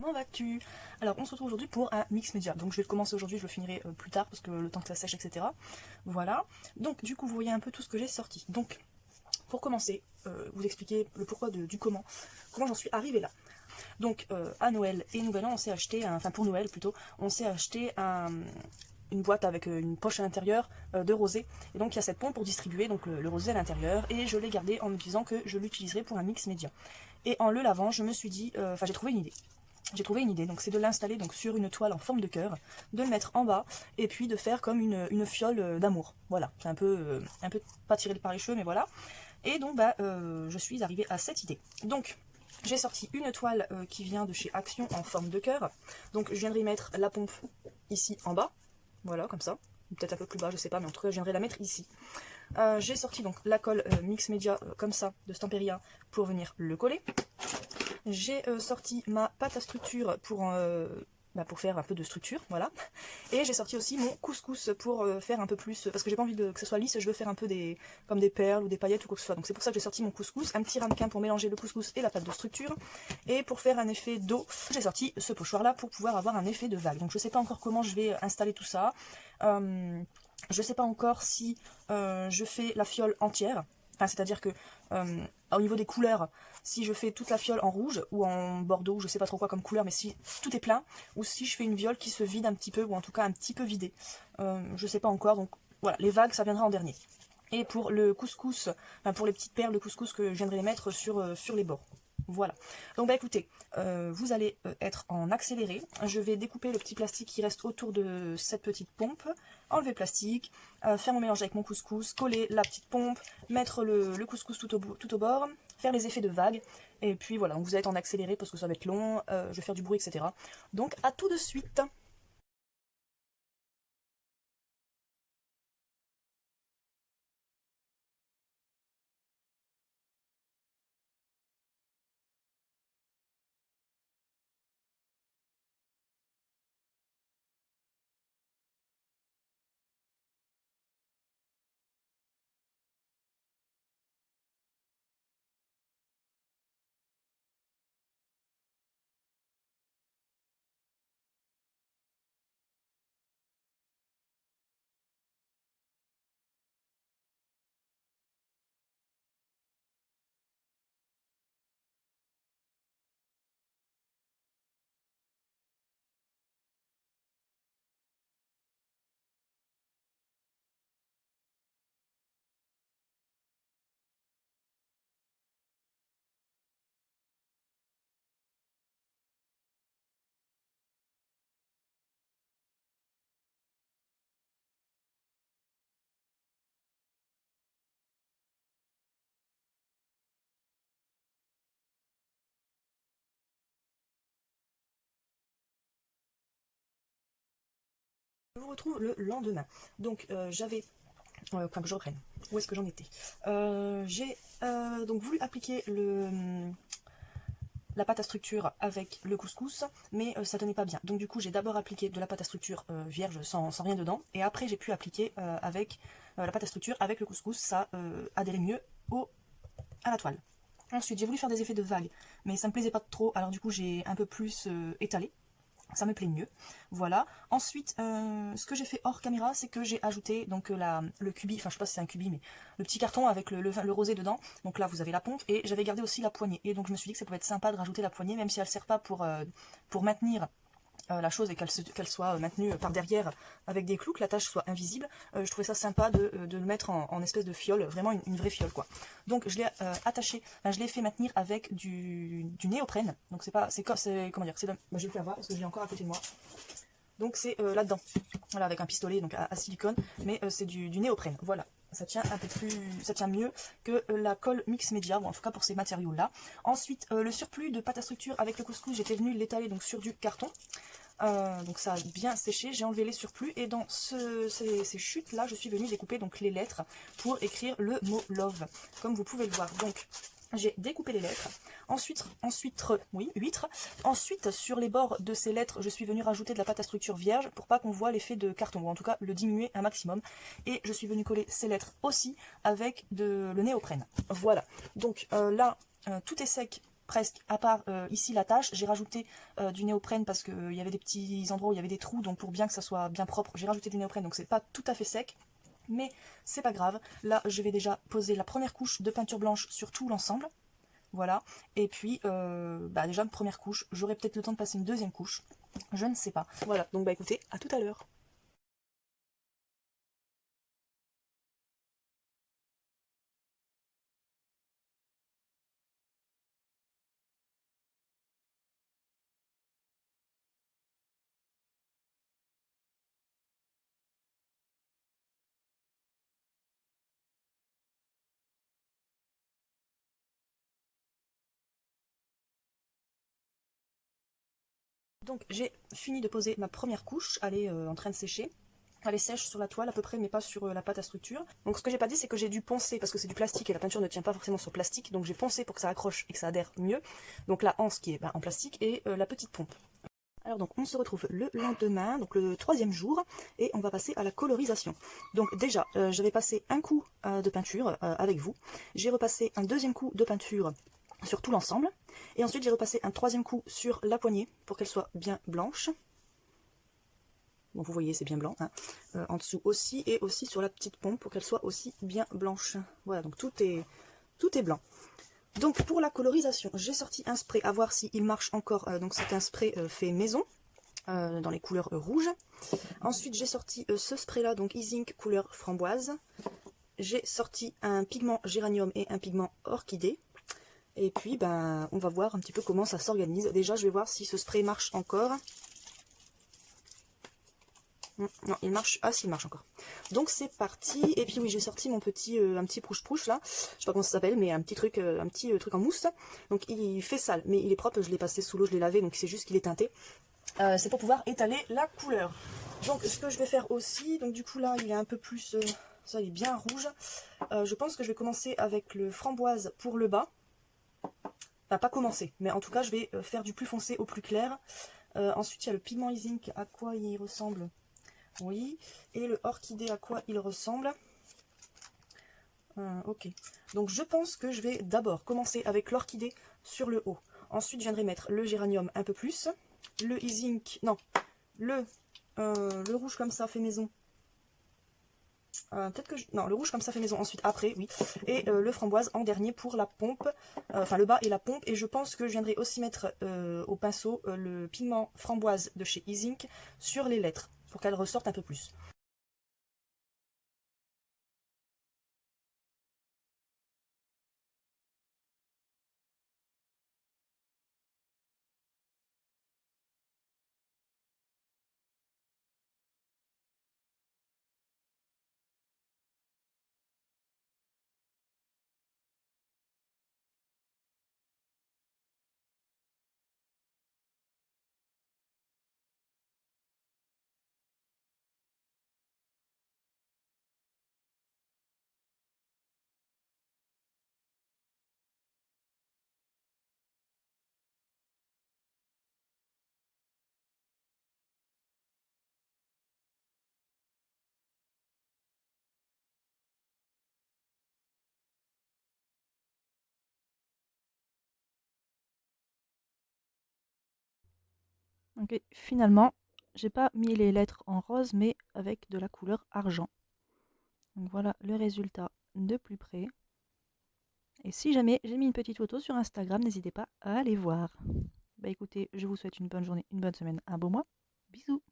comment vas-tu? Alors on se retrouve aujourd'hui pour un mix média, donc je vais le commencer aujourd'hui, je le finirai plus tard parce que le temps que ça sèche, etc. Voilà, donc du coup vous voyez un peu tout ce que j'ai sorti. Donc pour commencer, vous expliquer le pourquoi du comment j'en suis arrivée là. Donc à Noël et Nouvel An on s'est acheté, enfin pour Noël plutôt, on s'est acheté une boîte avec une poche à l'intérieur de rosée, et donc il y a cette pompe pour distribuer donc le rosé à l'intérieur, et je l'ai gardé en me disant que je l'utiliserai pour un mix média. Et en le lavant je me suis dit, enfin j'ai trouvé une idée, donc c'est de l'installer donc sur une toile en forme de cœur, de le mettre en bas, et puis de faire comme une fiole d'amour. Voilà, c'est un peu pas tiré par les cheveux, mais voilà. Et donc je suis arrivée à cette idée. Donc j'ai sorti une toile qui vient de chez Action en forme de cœur. Donc je viendrai mettre la pompe ici en bas, voilà comme ça, peut-être un peu plus bas, je sais pas, mais en tout cas je viendrai la mettre ici. J'ai sorti donc la colle Mix Media comme ça de Stamperia pour venir le coller. J'ai sorti ma pâte à structure pour faire un peu de structure, voilà. Et j'ai sorti aussi mon couscous pour faire un peu plus, parce que j'ai pas envie que ce soit lisse, je veux faire un peu comme des perles ou des paillettes ou quoi que ce soit. Donc c'est pour ça que j'ai sorti mon couscous, un petit ramequin pour mélanger le couscous et la pâte de structure. Et pour faire un effet d'eau, j'ai sorti ce pochoir là pour pouvoir avoir un effet de vague. Donc je sais pas encore comment je vais installer tout ça. Je sais pas encore si je fais la fiole entière. Enfin, c'est-à-dire que au niveau des couleurs, si je fais toute la fiole en rouge ou en bordeaux, je sais pas trop quoi comme couleur, mais si tout est plein, ou si je fais une fiole qui se vide un petit peu, ou en tout cas un petit peu vidée. Je sais pas encore, donc voilà, les vagues ça viendra en dernier. Et pour le couscous, enfin pour les petites perles de couscous que je viendrai les mettre sur les bords. Voilà. Donc écoutez, vous allez être en accéléré. Je vais découper le petit plastique qui reste autour de cette petite pompe, enlever le plastique, faire mon mélange avec mon couscous, coller la petite pompe, mettre le couscous tout au bord, faire les effets de vague, et puis voilà, donc vous allez être en accéléré parce que ça va être long, je vais faire du bruit, etc. Donc à tout de suite. Je vous retrouve le lendemain. Donc j'avais... enfin que je reprenne. Où est-ce que j'en étais? J'ai donc voulu appliquer la pâte à structure avec le couscous, mais ça tenait pas bien. Donc du coup j'ai d'abord appliqué de la pâte à structure vierge sans rien dedans, et après j'ai pu appliquer avec la pâte à structure avec le couscous, ça adhérait mieux à la toile. Ensuite j'ai voulu faire des effets de vague, mais ça me plaisait pas trop, alors du coup j'ai un peu plus étalé. Ça me plaît mieux, voilà. Ensuite, ce que j'ai fait hors caméra, c'est que j'ai ajouté donc le cubi, enfin je sais pas si c'est un cubi, mais le petit carton avec le rosé dedans. Donc là vous avez la pompe, et j'avais gardé aussi la poignée. Et donc je me suis dit que ça pouvait être sympa de rajouter la poignée, même si elle ne sert pas pour maintenir la chose et qu'elle soit maintenue par derrière avec des clous, que la tâche soit invisible. Je trouvais ça sympa de le mettre en espèce de fiole, vraiment une vraie fiole quoi. Donc je l'ai attaché, enfin, je l'ai fait maintenir avec du néoprène. Donc comment dire, je vais le faire voir parce que je l'ai encore à côté de moi. Donc c'est là-dedans, voilà, avec un pistolet donc à silicone, mais c'est du néoprène, voilà. Ça tient un peu plus, ça tient mieux que la colle Mix Media, ou en tout cas pour ces matériaux là. Ensuite le surplus de pâte à structure avec le couscous, j'étais venue l'étaler donc sur du carton. Donc ça a bien séché, j'ai enlevé les surplus, et dans ces chutes là je suis venue découper donc les lettres pour écrire le mot love, comme vous pouvez le voir. Donc j'ai découpé les lettres, ensuite sur les bords de ces lettres je suis venue rajouter de la pâte à structure vierge pour pas qu'on voit l'effet de carton, ou en tout cas le diminuer un maximum, et je suis venue coller ces lettres aussi avec le néoprène. Voilà, donc là tout est sec presque, à part ici la tache. J'ai rajouté du néoprène parce qu'il y avait des petits endroits où il y avait des trous, donc pour bien que ça soit bien propre, j'ai rajouté du néoprène, donc c'est pas tout à fait sec. Mais c'est pas grave, là je vais déjà poser la première couche de peinture blanche sur tout l'ensemble. Voilà, et puis déjà une première couche, j'aurai peut-être le temps de passer une deuxième couche, je ne sais pas. Voilà, donc écoutez, à tout à l'heure. Donc j'ai fini de poser ma première couche, elle est en train de sécher. Elle est sèche sur la toile à peu près, mais pas sur la pâte à structure. Donc ce que j'ai pas dit, c'est que j'ai dû poncer, parce que c'est du plastique et la peinture ne tient pas forcément sur plastique, donc j'ai poncé pour que ça accroche et que ça adhère mieux. Donc la anse qui est en plastique et la petite pompe. Alors donc on se retrouve le lendemain, donc le troisième jour, et on va passer à la colorisation. Donc déjà, j'avais passé un coup de peinture avec vous, j'ai repassé un deuxième coup de peinture sur tout l'ensemble, et ensuite j'ai repassé un troisième coup sur la poignée pour qu'elle soit bien blanche. Bon, vous voyez, c'est bien blanc, hein. En dessous aussi, et aussi sur la petite pompe pour qu'elle soit aussi bien blanche. Voilà, donc tout est blanc. Donc pour la colorisation, j'ai sorti un spray, à voir s'il marche encore. Donc c'est un spray fait maison, dans les couleurs rouges. Ensuite j'ai sorti ce spray là, donc Easink couleur framboise. J'ai sorti un pigment géranium et un pigment orchidée. Et puis on va voir un petit peu comment ça s'organise. Déjà je vais voir si ce spray marche encore. Non, il marche. Ah, s'il marche encore. Donc c'est parti. Et puis oui, j'ai sorti mon petit un petit prouche-prouche là. Je sais pas comment ça s'appelle, mais un petit truc en mousse. Donc il fait sale, mais il est propre. Je l'ai passé sous l'eau, je l'ai lavé, donc c'est juste qu'il est teinté. C'est pour pouvoir étaler la couleur. Donc ce que je vais faire aussi, donc du coup là, il est un peu plus. Ça, il est bien rouge. Je pense que je vais commencer avec le framboise pour le bas. Enfin, pas commencer, mais en tout cas, je vais faire du plus foncé au plus clair. Ensuite, il y a le pigment Easink. À quoi il ressemble? Oui, et le orchidée, à quoi il ressemble? Ok, donc je pense que je vais d'abord commencer avec l'orchidée sur le haut. Ensuite, je viendrai mettre le géranium un peu plus. Le Easink, non, le rouge comme ça fait maison. Peut-être que non, le rouge comme ça fait maison ensuite après, oui. Et le framboise en dernier pour la pompe, enfin le bas et la pompe. Et je pense que je viendrai aussi mettre au pinceau le pigment framboise de chez Easink sur les lettres pour qu'elles ressortent un peu plus. Ok, finalement, j'ai pas mis les lettres en rose, mais avec de la couleur argent. Donc voilà le résultat de plus près. Et si jamais j'ai mis une petite photo sur Instagram, n'hésitez pas à aller voir. Bah écoutez, je vous souhaite une bonne journée, une bonne semaine, un beau mois. Bisous!